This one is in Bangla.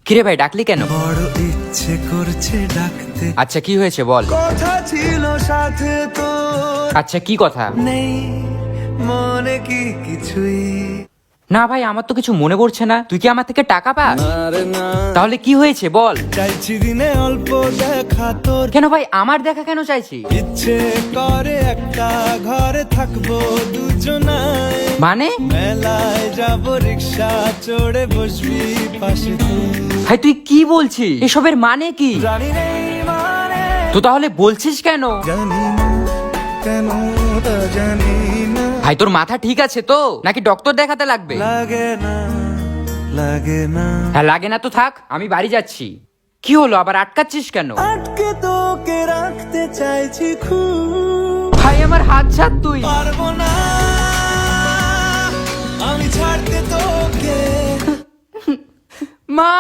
কিরে ভাই ডাকলি কেন? বড় ইচ্ছে করছে ডাকতে, আচ্ছা কি হয়েছে বল। কথা ছিল সাথে তো আচ্ছা কি কথা? নেই মনে কি কিছুই। না ভাই আমার তো কিছু মনে পড়ছে না। তুই কি আমার থেকে টাকা পাস? আরে না, তাহলে কি হয়েছে বল। চাইছি দিনে অল্প দেখা তোর, কেন ভাই আমার দেখা কেন চাইছি? ইচ্ছে করে একটা ঘরে থাকবো দুজনায়, মানে মেলায় যাবো রিক্সা চড়ে বসবি পাশে তুই। ভাই তুই কি বলছিস? এসবের মানে কি? জানি নেই মানে, তো তাহলে বলছিস কেন? জানি না কেন, তা জানি না। ভাই তোর মাথা ঠিক আছে তো, নাকি ডক্টর দেখাতে লাগবে? লাগে না, লাগে না, হ্যাঁ লাগে না তো থাক, আমি বাড়ি যাচ্ছি। কি হলো আবার আটকাচ্ছিস কেন? আটকে তোকে রাখতে চাইছি খুব, ভাই আমার হাত ছাড় তুই। পারবো না আমি ছাড়তে তোকে। মা